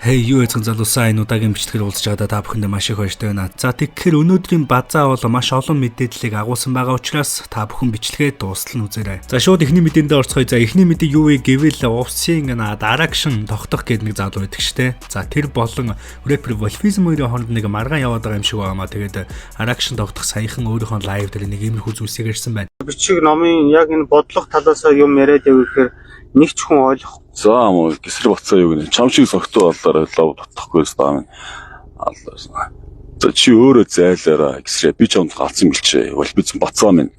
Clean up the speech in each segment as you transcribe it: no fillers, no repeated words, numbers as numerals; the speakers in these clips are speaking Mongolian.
Хей юу эзэн залуусаа энэ удаагийн бичлэгээр уулзч байгаад та бүхэндээ маш их баяртай байна. За тэгэхээр өнөөдрийн базаа бол маш олон мэдээллийг агуулсан байгаа учраас та бүхэн бичлэгээ дуустал нь үзээрэй. За шууд эхний мэдээндээ орцгоё. За эхний мэдээ юу вэ гэвэл Увсын Direction тогтох гэдэг нэг залуу байдаг штэ. За тэр болон рэпер Wolfism хоёрын хооронд нэг маргаан яваад байгаа юм шиг байгаамаа. Тэгээд Direction тогтох саяхан өөрийнхөө лайв дээр нэг иймэрхүү зүйлсийг ярьсан байна. Бичиг номын яг энэ бодлого талаас юм яриад явах нэг ч хүн ойлгохгүй. За мөн гисэр бацаа юу гэнэ чам шиг согтуу боллоо лав дотохгүй стаа минь аллаа. За чи өөрөө зайлаараа гисрээ би чамд галцсан бэлчээ. Wolfism бацаа минь.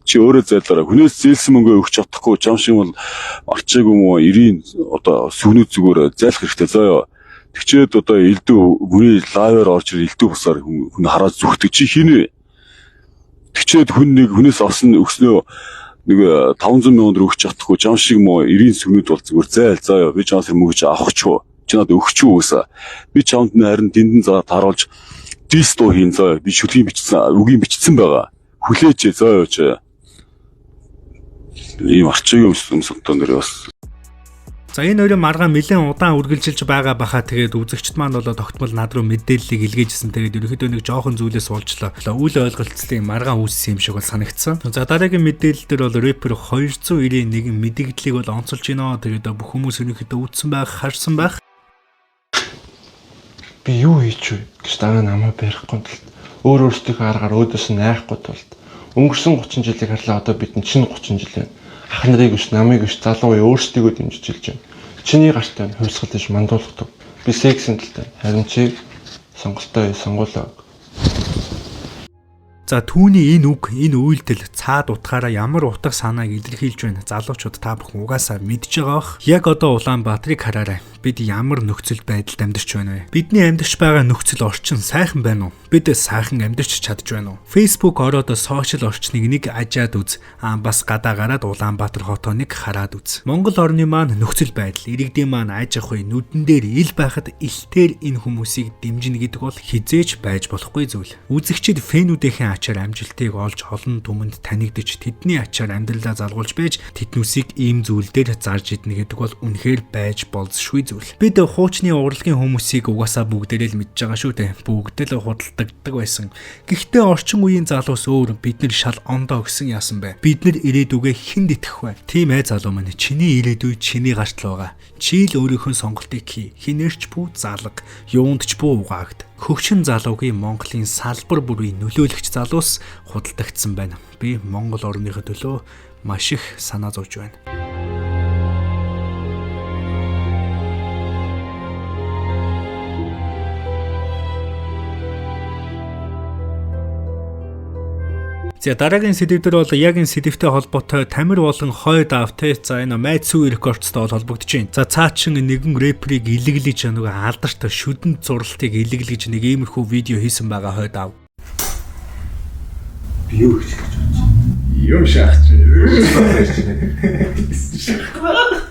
Чи өөрөө зайлаараа хүнээс зээлсэн мөнгөө өгч чадахгүй чам шиг бол арчаагүй мó 90 одоо сүнүүд зүгээр зайлах хэрэгтэй заяа. Тэгчээд одоо элдв хүний лайваар орж ир элдв бусаар хүн хараад зүгтэг чи хийнэ. Тэгчээд хүнээс авсан өгснөө нэг 500 сая төгрөг өгч чадахгүй жам шиг мó 90 сүнүүд бол зүгээр зайл заяа би чамд мөнгө авах ч юу чи надад өгч юу гэсэн би чамд харин дэндэн заа таруулж дисто хийн заяа би шүлгийн бичсэн үгийн бичсэн байгаа хүлээч заяа ч ийм арчаагийн өмсөлтөө нэр бас. За энэ хоёрын маргаан нэлээд удаан үргэлжилж байгаа баха. Тэгээд үзэгчд маань бол тогтмол над руу мэдээллийг илгээжсэн. Тэгээд ерөнхийдөө нэг жоохон зүйлээс уулзлаа. Үйл ойлголцлын маргаан үүссэн юм шиг бол санагдсан. За дараагийн мэдээлэл дээр бол рэпер 291 мэдээллийг бол онцолж гинэ. Тэгээд бүх хүмүүс ерөнхийдөө үтсэн байх, харсан байх. Би юу хийч вэ гэж дараа намайг барихгүй тулд өөрөөсдийнхөө аргаар өөдөөс нь айхгүй тулд өнгөрсөн 30 жилийг харлаа одоо бид чинь 30 жил байна. Ах нарыг биш, намайг биш, залуу өөрсдийгөө дэмжиж хэлж байна. Чиний гартаа хувьсгал гэж мандуулдаг. Би сексийн талтай. Харин чи сонголтоо сонгуулаа. За түүний энэ үг, энэ үйлдэл цаад утгаараа ямар утга санааг илэрхийлж байна. Залуучууд та бүхэн угаасаа мэдж байгаа бах. Яг одоо Улаанбаатарыг хараарай. Бид ямар нөхцөл байдалд амьдарч байна вэ? Бидний амьдарч байгаа нөхцөл орчин сайхан байна уу? Бид сайхан амьдарч чадж байна уу? Facebook ороод сошиал орчныг нэг ажаад үз. Бас гадаа гараад Улаанбаатар хотооныг хараад үз. Монгол орны маань нөхцөл байдал, иргэдийн маань аж ахуй нүдэн дээр ил байхад илтээр энэ хүмүүсийг дэмжинэ гэдэг бол хизээж байж болохгүй зүйл. Үзэгчид фэнүүдийн ачаар амжилтыг олж олон түмэнд танигдж тэдний ачаар амьдралаа залгуулж байж тэднүүсийг ийм зүйл дээр зарж иднэ гэдэг бол үнэхээр байж болзошгүй зүйл. Бид хуучны урлагийн хүмүүсийг угаасаа бүгдээрээ л мэдж байгаа шүү дээ. Бүгд л худалдагддаг байсан. Гэхдээ орчин үеийн залуус өөр бид нар шал ондоо өгсөн яасан бэ? Бид нар ирээдүгээ хэнд итгэх вэ? Тийм ээ залуу маань чиний ирээдүй чиний гарт л байгаа. Чи л өөрийнхөө сонголтыг хий. Хинээрч бүү залга, юунд ч бүү угаагд. Хөгшин залуугийн Монголын салбар бүрийн нөлөөлөгч залуус худалдагдсан байна. Би Монгол орныхоо төлөө маш их санаа зовж байна. За дараагийн сэдв дээр бол яг энэ сэдвтэй холбоотой Тамир болон Хойд авте за энэ Майцүү рекордстой холбогдож байна. За цаачин нэгэн рэперийг илэглэж нөгөө алдарт шүдэнд зурлалтыг илэглэж нэг иймэрхүү видео хийсэн байгаа Хойд ав. Би юу гэж бодож байна? Юу шахаж байна?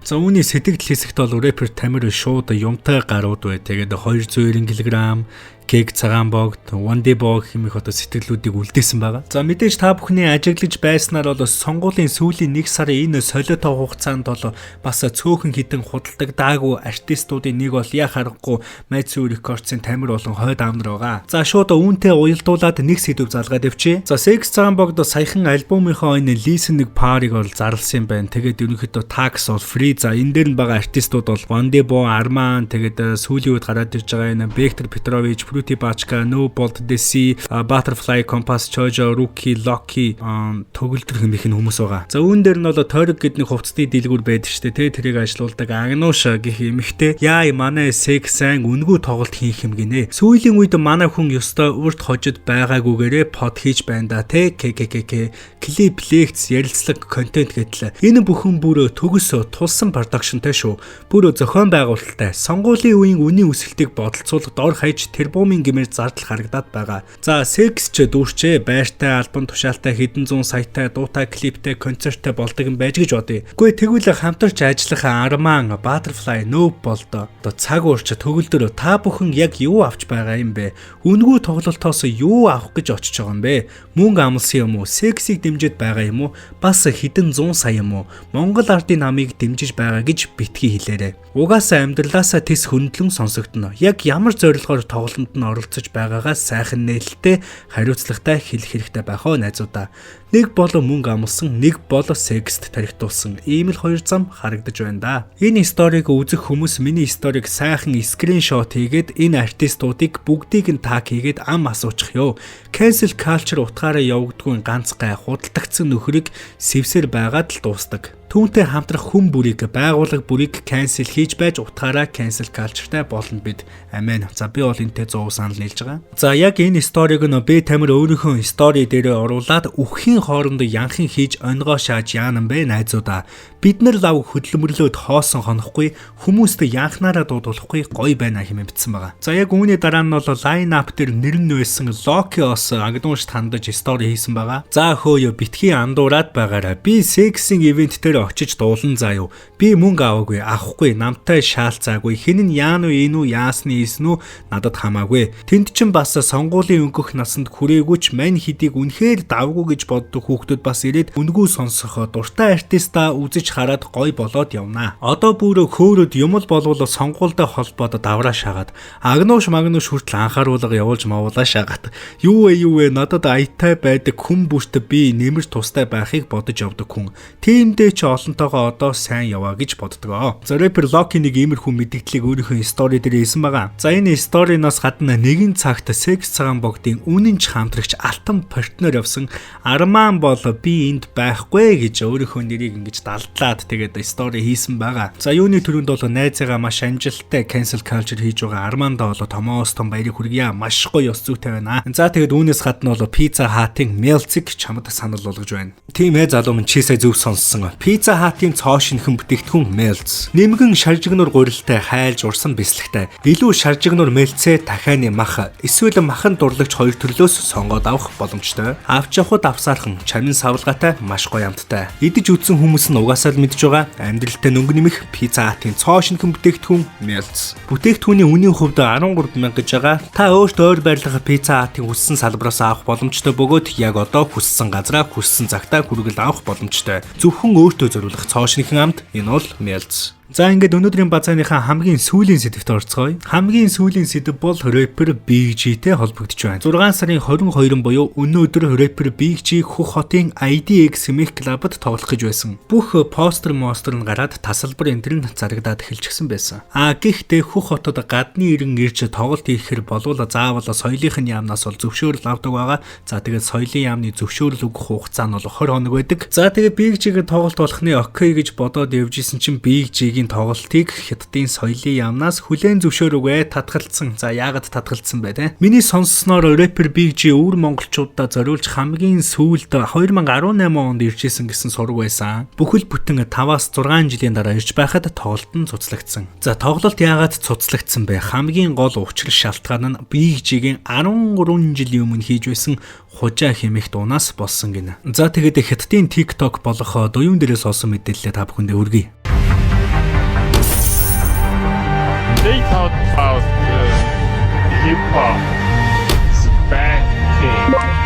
За үүний сэтгэл хэсэгт бол рэпер Тамир шууд юмтай гарууд бай. Тэгээд 290 кг кек цагаан богд, One-Day Bog хэмээх одоо сэтгэлүүдийг үлдээсэн байгаа. За мэдээж та бүхний ажиглаж байснаар бол сонгуулийн сүүлийн 1 сарын энэ солиотой хугацаанд бол бас цөөхөн хитэн худалдагдаагүй артистуудын нэг бол яа харахгүй Майцүү рекордсын Тамир болон Хойд амнар байгаа. За шууд үүнтэй уялдуулаад нэг сэдв залгаад өвчээ. За Sex цагаан богд саяхан альбомынхоо энэ listening party-г бол зарласан юм байна. Тэгээд ерөнхийдөө tax бол free. За энэ дээр нь байгаа артистууд бол One-Day Bog, Arman тэгээд сүүлийн үед гараад ирж байгаа энэ Виктор Петрович, Бачка, No Bolt DC, Butterfly, Compass, Chojo, Rookie, Locky төгөлдөр хэмээх хүмүүс байгаа. За үүн дээр нь бол тойрог гэдэг нэг хувцсны дэлгүүр байдаг штэ тэ тэрийг ажилуулдаг Агнууш гэх эмэгтэй яа манай Sex сайн үнгүү тоглолт хийх юм гинэ. Сүүлийн үед манай хүн ёстой урт хожид байгаагүйгээрээ под хийж байна да тэ ККК клип лекц ярилцлага контент гэтэл энэ бүхэн бүр төгс тулсан продакшнтай шүү. Бүр зохион байгуулалттай сонгуулийн үеийн үнийн өсөлтийг бодолцуулах дор хаяж тэрбум 10 гэмээр зардал харагдаад байгаа. За Sex ч дүүрчээ байртай, альбом тушаалтай, хэдэн зуун саятай, дуутай, клиптэй, концерттэй болдог юм байж гэж бодъё. Үгүй тэгвэл хамтарч ажиллах Арман, Butterfly, Noob болдоо. Одоо цаг уурч төгөлдөр та бүхэн яг юу авч байгаа юм бэ? Үнгүй тоглолтоос юу авах гэж очиж байгаа юм бэ? Мөнгө амлсан юм уу? Сексийг дэмжиж байгаа юм уу? Бас хэдэн зуун сая юм уу? Монгол ардын намыг дэмжиж байгаа гэж битгий хэлээрэй. Угаасаа амьдралаасаа тэс хөндлөн сонсогдно. Яг ямар зорилгоор тоглолтод нь оролцож байгаагаа сайхан нээлттэй, хариуцлагатай хэлэх хэрэгтэй байх оо найзуудаа. Нэг бол мөнгө амлсан, нэг бол секст тархитуулсан. Ийм л хоёр зам харагдаж байна да. Энэ сториг үзэх хүмүүс миний сториг сайхан скриншот хийгээд энэ артистуудыг бүгдийг нь таг хийгээд ам асуучих ёо. Cancel culture утгаараа явагдгүй ганц гай худалдагдсан нөхрийг сэвсэр байгаад л дуустдаг. Түүнтэй хамтрах хүн бүрийг, байгууллага бүрийг cancel хийж байж утгаараа cancel culture-тай болно бид. Амен. За би бол энэтэй 100% санал нийлж байгаа. За яг энэ сториг нь би тамир өөрийнхөө стори дээрээ оруулаад үххийн хоорондоо янхан хийж онгоо шааж яанам бэ найзуудаа. Бид нар лав хөдөлмөрлөөд хоосон хонохгүй хүмүүст янхнаараа дуудуулахгүй гоё байна хэмээн бичсэн байгаа. За яг үүний дараа нь бол line up дээр нэр нь байсан Lokios агдуунш тандаж стори хийсэн байгаа. За хөөё битгий андуураад байгаарай. Би сексинг ивент дээр очиж дуулан заа юу. Би мөнгө аваагүй, авахгүй, намтай шаалцаагүй. Хэн нь яан уу, энэ үү, яасны ийсэн үү надад хамаагүй. Тэнд чинь бас сонгуулийн өнгөх насанд хүрээгүй ч мань хидийг үнэхээр давгүй гэж боддог хүүхдүүд бас ирээд үнгүү сонсох дуртай артиста үзэж хараад гой болоод явнаа. Одоо бүр хөөрөд юм л болвол сонгуультай холбоод давраа шагаад агнууш магнууш хүртэл анхааруулга явуулж мавуулаа шагаад юу вэ надад аятай байдаг хүн бүрт би нэмэр тустай байхыг бодож явдаг хүн. Тиймдээ ч олонтойгоо одоо сайн яваа гэж боддгоо. За рэпер Loki нэг иймэрхүү мэдээллийг өөрийнхөө стори дээр хэлсэн байгаа. За энэ сториноос гадна нэгэн цагт Sex цагаан богдын үнэнч хамтрагч алтан партнер явсан Арман бол би энд байхгүй гэж өөрийнхөө нэрийг ингэж далдлаад тэгээд стори хийсэн байгаа. За юуны төрөнд бол найзаагаа маш амжилттай cancel culture хийж байгаа Армандаа бол томоос том баярыг хүргье. Маш гоё ёс зүйтэй байна. За тэгээд үүнээс гадна бол Pizza Hut-ын Melts-ийг чамд санал болгож байна. Тийм ээ залуу минь чи сая зөв сонссон. Pizza Hut-ын цоо шинхэн бүтээгдэхүүн Melts. Нэмгэн шаржигнуур гурилтай, хайлж урсан бэслэгтэй. Илүү шаржигнуур Melts-ээ дахианы мах, эсвэл махан дурлагч хоёр төрлөөс сонгоод авах боломжтой. Авч явахд авсаархан, чанин савлгаатай, маш гоё амттай. Идэж үзсэн хүмүүс нь угаасаа л мэдж байгаа. Амьдралтай нөнгө нэмэх Pizza Hut-ын цоо шинхэн бүтээгдэхүүн Melts. Бүтээгдэхүүний үнийн хувьд 13,000 гэж байгаа. Та өөртөө өөр байрлах Pizza Hut-ын хүссэн салбараас авах боломжтой бөгөөд яг одоо хүссэн газраа хүссэн цагтаа хүргэл авах боломжтой. Зөвхөн өөртөө зориулах цоо шинхэн амт энэ бол Melts. За ингээд өнөөдрийн базааныхаа хамгийн сүүлийн сэдвт орцгоё. Хамгийн сүүлийн сэдв бол рэпер Big G-тэй холбогдож байна. 6 сарын 22 буюу өнөөдөр рэпер Big G Хөх хотын IDX хэмээх клубад тоглох гэж байсан. Бүх постэр монстер нь гараад тасалбар энэ төр нь зарагдаад эхэлчихсэн байсан. Гэхдээ Хөх хотод гадны иргэн ирж тоглолт хийхээр болвол заавал соёлынхын яамнаас бол зөвшөөрөл авдаг байгаа. За тэгээд соёлын яамны зөвшөөрөл өгөх хугацаа нь бол 20 хоног байдаг. За тэгээд Big G-г тоглолт болохны окей гэж бодоод явжсэн чинь Big G-гийн тоглолтыг Хятадын соёлын яамнаас хүлээн зөвшөөрөөгөө татгалцсан. За яагаад татгалцсан бэ те? Миний сонссноор рэпер Big G өвөр монголчуудаа зориулж хамгийн сүүлд 2018 онд иржсэн гэсэн сураг байсан. Бүхэл бүтэн 5-аас 6 жилийн дараа ирж байхад тоглолт нь цуцлагдсан. За тоглолт яагаад цуцлагдсан бэ? Хамгийн гол учир шалтгаан нь Big G-гийн 13 жилийн өмнө хийж байсан хужаа хэмээх дуунаас болсон гинэ. За тэгээд Хятадын TikTok болох дуюун дээрээс олсон мэдээлэлээ та бүхэндээ хүргэе. They talk about hip hop. It's a bad thing.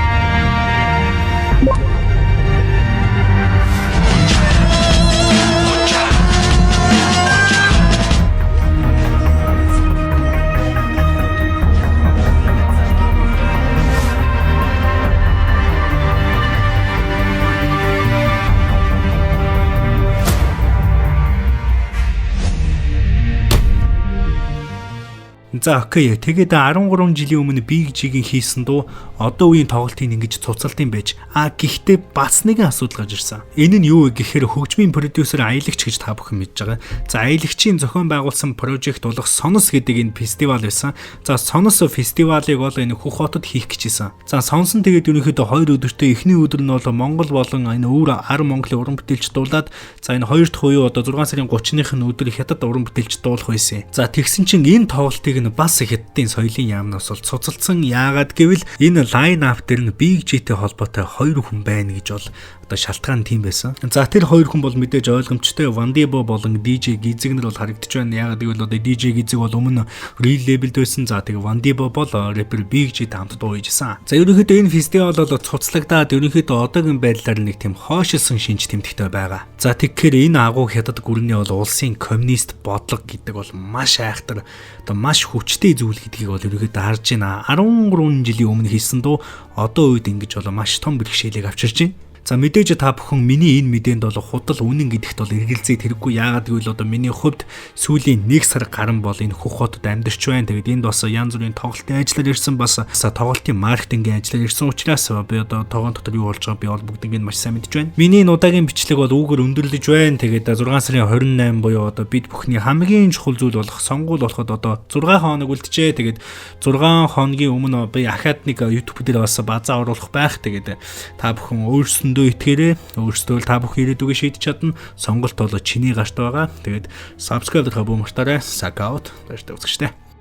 За окей. Тэгээд 13 жилийн өмнө Big G-гийн хийсэн дуу одоо үеийн тоглолтын ингэж цуцалтын байж. Гэхдээ бас нэгэн асуудал гарч ирсэн. Энэ нь юу вэ гэхээр хөгжмийн продюсер Аялагч гэж та бүхэн мэдж байгаа. За Аялагчийн зохион байгуулсан прожект болох Сонос гэдэг энэ фестивал байсан. За Сонос фестивалыг бол энэ Хөх хотод хийх гэжсэн. За сонсон тэгээд ерөнхийдөө 2 өдөртөө эхний өдөр нь бол Монгол болон энэ өөр ар Монголын уран бүтээлч дуулаад за энэ 2 дахь үе одоо 6 сарын 30-ных нь өдөр Хятад уран бүтээлч дуулах байсан. За тэгсэн чинь энэ тоглолтыг нь бас хятадын соёлын яамнаас бол цуцалдсан. Яагаад гэвэл энэ лайн ап дээр нь Big G-тэй холбоотой 2 хүн байна гэж бол одоо шалтгаан тийм байсан. За тэр 2 хүн бол мэдээж ойлгомжтой. Вандибо болон DJ Gizig-нэр бол харагдаж байна. Яагаад гэвэл одоо DJ Gizig бол өмнө Real Label-д байсан. За тэгээ Вандибо бол рэпер Big G-тэй хамт дуу хийжсэн. За ерөнхийдөө энэ фестивал бол цуцлагдаад ерөнхийдөө одоогийн байдлаар нэг тийм хойшилсан шинж тэмдэгтэй байгаа. За тэгэхээр энэ агуу хятад гүрний бол улсын коммунист бодлого гэдэг бол маш айхтар одоо маш хүчтэй зүйл гэдгийг бол ерөнхийдөө харж байна. 13 жилийн өмнө хийсэн дуу одоо үед ингэж бол маш том бэрхшээлийг авчирч байна. За мэдээж та бүхэн миний энэ мэдээнд бол худал үнэн гэдэгт бол эргэлзээд хэрэггүй. Яагаад гэвэл одоо миний хувьд сүүлийн 1 сар гарan бол энэ хөх хотод амьдарч байна. Тэгээд энд бас янз бүрийн тоглолтын ажлаар ирсэн, бас тоглолтын маркетингийн ажлаар ирсэн учраас би одоо тогоон дотор юу болж байгааг би бол бүгднийг маш сайн мэдж байна. Миний энэ удаагийн бичлэг бол үүгээр өндөрлөж байна. Тэгээд 6 сарын 28 буюу одоо бид бүхний хамгийн чухал зүйл болох сонгуул болоход одоо 6 хоног үлджээ. Тэгээд 6 хоногийн өмнө би ахаад нэг YouTube дээр бас базаа оруулах байх. Тэгээд та бүхэн өөрсөндөө итгээрэй. Өөрсдөө та бүхэн ирээдүгээ шийдэж чадна. Сонголт бол чиний гарт байгаа. Тэгээд subscribe-д бүү мартаарай. Сакаут. Баярлалаа үзэгчтэй.